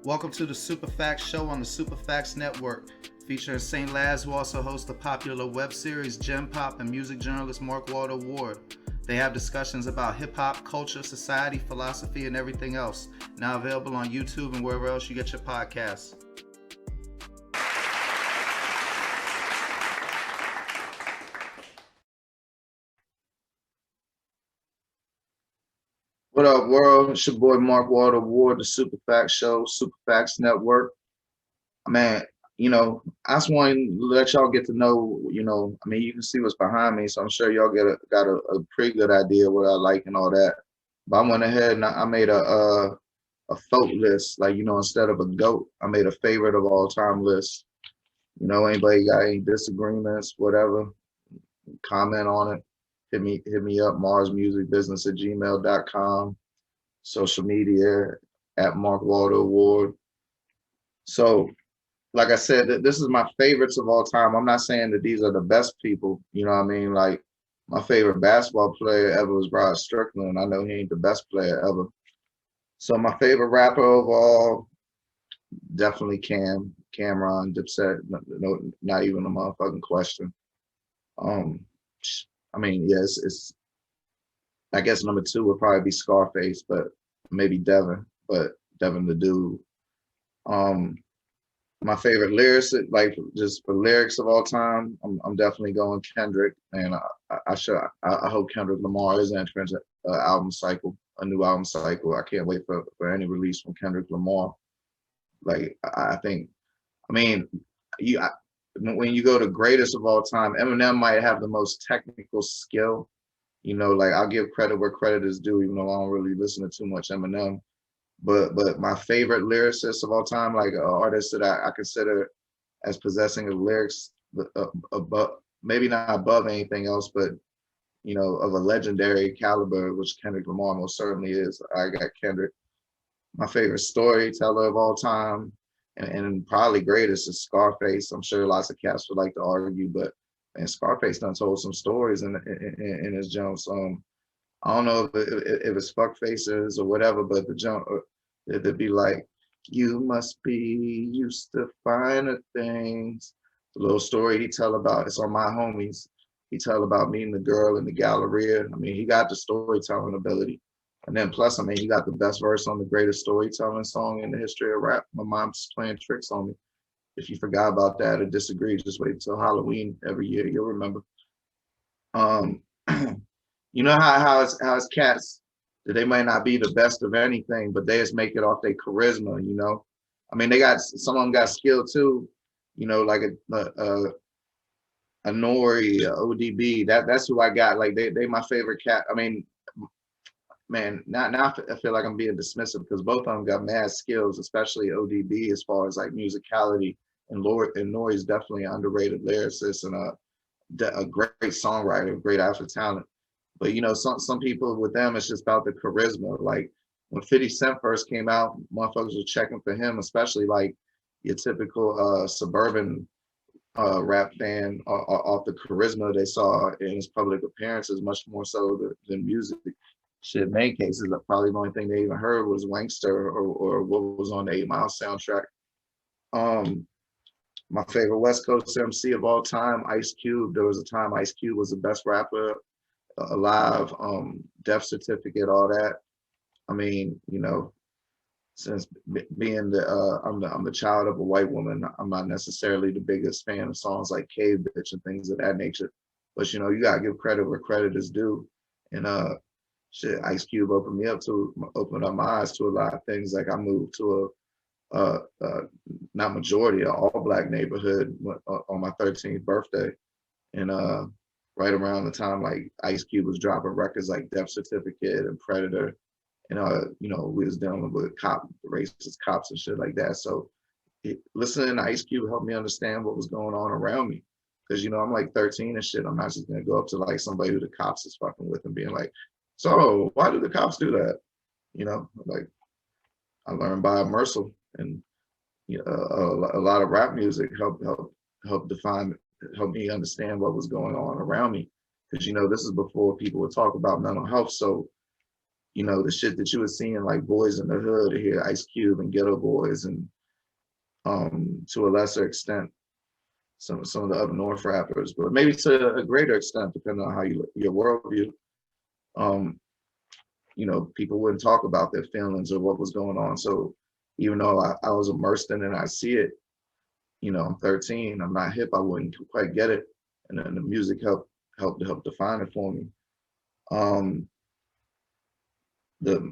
Welcome to the Super Facts Show on the Super Facts Network, featuring St. Laz, who also hosts the popular web series Gem Pop and music journalist Mark Walter Ward. They have discussions about hip hop, culture, society, philosophy, and everything else. Now available on YouTube and wherever else you get your podcasts. What up, world? It's your boy Mark Walter Ward, the Super Facts Show, Super Facts Network. Man, I just want to let y'all get to know, you can see what's behind me, so I'm sure y'all got a pretty good idea what I like and all that. But I went ahead and I made a F.O.A.T list, like instead of a GOAT, I made a favorite of all time list. Anybody got any disagreements, whatever, comment on it. Hit me up, marsmusicbusiness@gmail.com, social media at Mark Walter Award. So like I said, this is my favorites of all time. I'm not saying that these are the best people, you know what I mean? Like my favorite basketball player ever was Rod Strickland. I know he ain't the best player ever. So my favorite rapper overall, definitely Cameron, Dipset, no, not even a motherfucking question. Um, yes, it's I guess number two would probably be Scarface, but maybe Devin, but Devin the Dude. Um, my favorite lyrics, like just for lyrics of all time, I'm definitely going Kendrick, and I hope Kendrick Lamar is entering an album cycle, a new album cycle. I can't wait for any release from Kendrick Lamar. Like I think, I mean, you I, when you go to greatest of all time, Eminem might have the most technical skill. Like I'll give credit where credit is due, even though I don't really listen to too much Eminem. But my favorite lyricist of all time, like an artist that I consider as possessing of lyrics above, maybe not above anything else, but of a legendary caliber, which Kendrick Lamar most certainly is. I got Kendrick. My favorite storyteller of all time, and probably greatest is Scarface. I'm sure lots of cats would like to argue, but and Scarface done told some stories in his jumps. I don't know if it's fuck faces or whatever, but the jump it'd be like, you must be used to finer things. The little story he tell about, it's on My Homies. He tell about meeting the girl in the Galleria. I mean, he got the storytelling ability. And then plus, I mean, he got the best verse on the greatest storytelling song in the history of rap. My mom's playing tricks on me. If you forgot about that or disagree, just wait until Halloween every year. You'll remember. Um, you know how it's cats that they might not be the best of anything, but they just make it off their charisma. I mean, they got some of them got skill too, like a Nori, a ODB. That's who I got. Like they my favorite cat. I mean, man, now I feel like I'm being dismissive because both of them got mad skills, especially ODB as far as like musicality, and Nori is definitely an underrated lyricist and a great songwriter, great after talent. But some people with them, it's just about the charisma. Like when 50 Cent first came out, motherfuckers were checking for him, especially like your typical suburban rap fan off the charisma they saw in his public appearances, much more so than music. Shit, in many cases, probably the only thing they even heard was Wankster or what was on the 8 Mile soundtrack. Um, my favorite West Coast MC of all time, Ice Cube. There was a time Ice Cube was the best rapper alive, death certificate, all that. I mean, since being I'm the child of a white woman, I'm not necessarily the biggest fan of songs like Cave Bitch and things of that nature. But you gotta give credit where credit is due. And shit, Ice Cube opened up my eyes to a lot of things. Like I moved to not majority, an all black neighborhood on my 13th birthday. And right around the time like Ice Cube was dropping records like Death Certificate and Predator, and we was dealing with racist cops and shit like that. So listening to Ice Cube helped me understand what was going on around me. Because I'm like 13 and shit. I'm not just gonna go up to like somebody who the cops is fucking with and being like, so why do the cops do that? Like I learned by immersal, and a lot of rap music help define, help me understand what was going on around me. Because this is before people would talk about mental health. So you know, the shit that you were seeing like Boys in the Hood here, Ice Cube and Ghetto Boys, and to a lesser extent, some of the up north rappers, but maybe to a greater extent, depending on how your worldview. Um, you know, people wouldn't talk about their feelings or what was going on. So even though I was immersed in it and I see it, you know, I'm 13, I'm not hip, I wouldn't quite get it. And then the music helped define it for me. Um,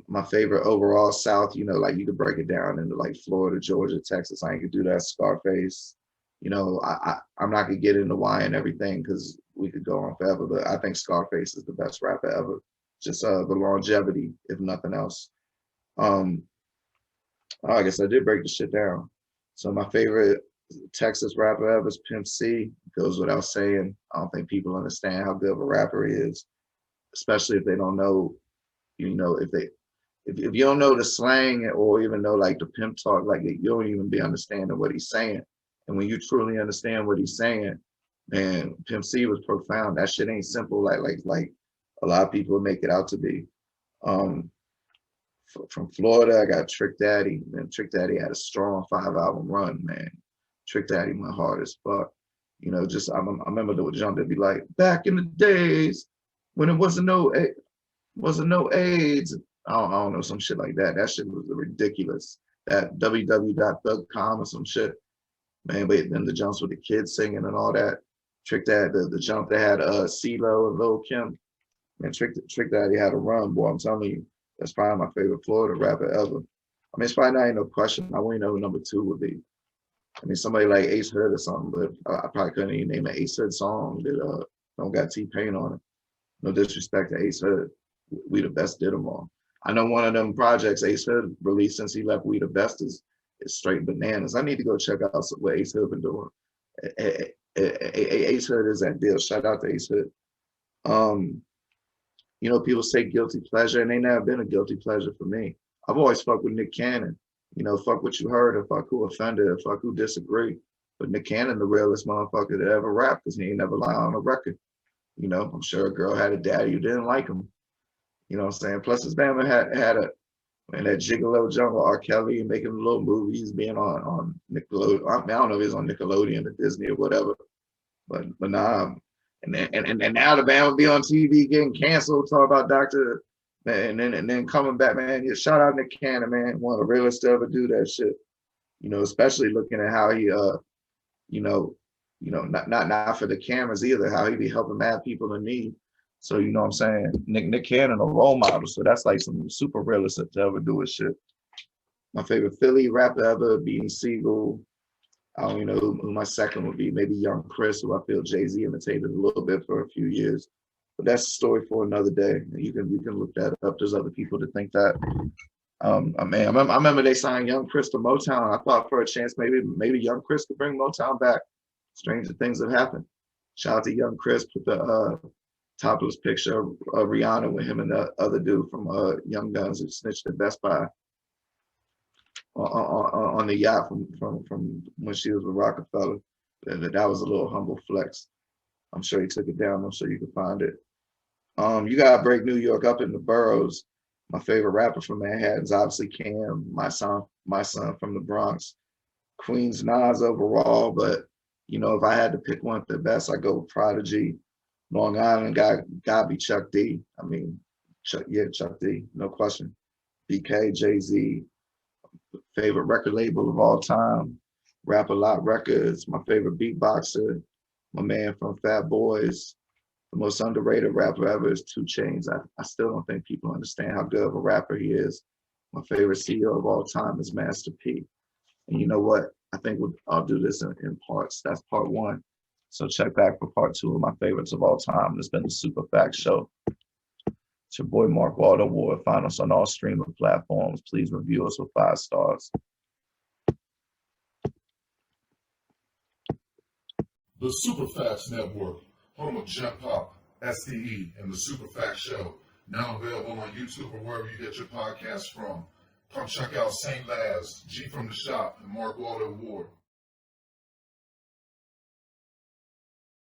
my favorite overall South, you know, like you could break it down into like Florida, Georgia, Texas. I ain't could do that. Scarface. You know, I'm not gonna get into why and everything because we could go on forever, but I think Scarface is the best rapper ever. Just the longevity, if nothing else. Um, I guess I did break the shit down. So my favorite Texas rapper ever is Pimp C. Goes without saying. I don't think people understand how good of a rapper he is, especially if they don't know, you know, if you don't know the slang or even know like the pimp talk, like you don't even be understanding what he's saying. And when you truly understand what he's saying, man, Pimp C was profound. That shit ain't simple like a lot of people make it out to be. From Florida, I got Trick Daddy. And Trick Daddy had a strong 5-album run, man. Trick Daddy went hard as fuck. You know, just I remember the jump that'd be like, back in the days when it wasn't no AIDS. I don't know, some shit like that. That shit was ridiculous. That www.thug.com or some shit. Man, but then the jumps with the kids singing and all that. Trick Daddy, the jump that had CeeLo and Lil Kim. Man, Trick Daddy had a run, boy. I'm telling you, that's probably my favorite Florida rapper ever. I mean, it's probably not even no question. I wouldn't know who number 2 would be. I mean, somebody like Ace Hood or something, but I probably couldn't even name an Ace Hood song that don't got T-Pain on it. No disrespect to Ace Hood. We the Best did them all. I know one of them projects Ace Hood released since he left We the Best is straight bananas. I need to go check out what Ace Hood been doing. Ace Hood is that deal. Shout out to Ace Hood. You know, people say guilty pleasure, and they never been a guilty pleasure for me. I've always fucked with Nick Cannon. You know, fuck what you heard, or fuck who offended, or fuck who disagree. But Nick Cannon, the realest motherfucker that ever rapped, because he ain't never lied on a record. You know, I'm sure a girl had a daddy who didn't like him. You know what I'm saying? Plus his family had that gigolo jungle, R. Kelly, making little movies, being on Nickelodeon. I mean, I don't know if he's on Nickelodeon or Disney or whatever, but nah. And Alabama be on TV getting canceled, talk about Dr. And then coming back, man. Yeah, shout out Nick Cannon, man. One of the realest to ever do that shit. You know, especially looking at how he not for the cameras either, how he be helping mad people in need. So you know what I'm saying? Nick Cannon, a role model. So that's like some super realistic to ever do his shit. My favorite Philly rapper ever, Beanie Siegel. I don't even know who my second would be. Maybe Young Chris, who I feel Jay-Z imitated a little bit for a few years. But that's a story for another day. You can look that up. There's other people that think that. I remember they signed Young Chris to Motown. I thought for a chance maybe Young Chris could bring Motown back. Stranger things have happened. Shout out to Young Chris. Put the topless picture of Rihanna with him and the other dude from Young Guns who snitched at Best Buy on the yacht from when she was with Rockefeller. That was a little humble flex. I'm sure he took it down. I'm sure you can find it. You gotta break New York up into boroughs. My favorite rapper from Manhattan is obviously Cam, my son from the Bronx. Queens Nas overall, but you know, if I had to pick one of the best, I'd go with Prodigy. Long Island gotta be Chuck D. I mean, Chuck D, no question. BK, Jay-Z, favorite record label of all time, Rap-A-Lot Records, my favorite beatboxer, my man from Fat Boys. The most underrated rapper ever is 2 Chainz. I still don't think people understand how good of a rapper he is. My favorite CEO of all time is Master P. And you know what? I think I'll do this in parts. That's part 1. So check back for part 2 of my favorites of all time. It's been the Super Fact Show. It's your boy Mark Waldo Ward. Find us on all streaming platforms. Please review us with 5 stars. The Super Facts Network, home of Jump Pop, SDE, and the Super Facts Show. Now available on YouTube or wherever you get your podcasts from. Come check out St. Laz, G from the Shop, and Mark Waldo Ward.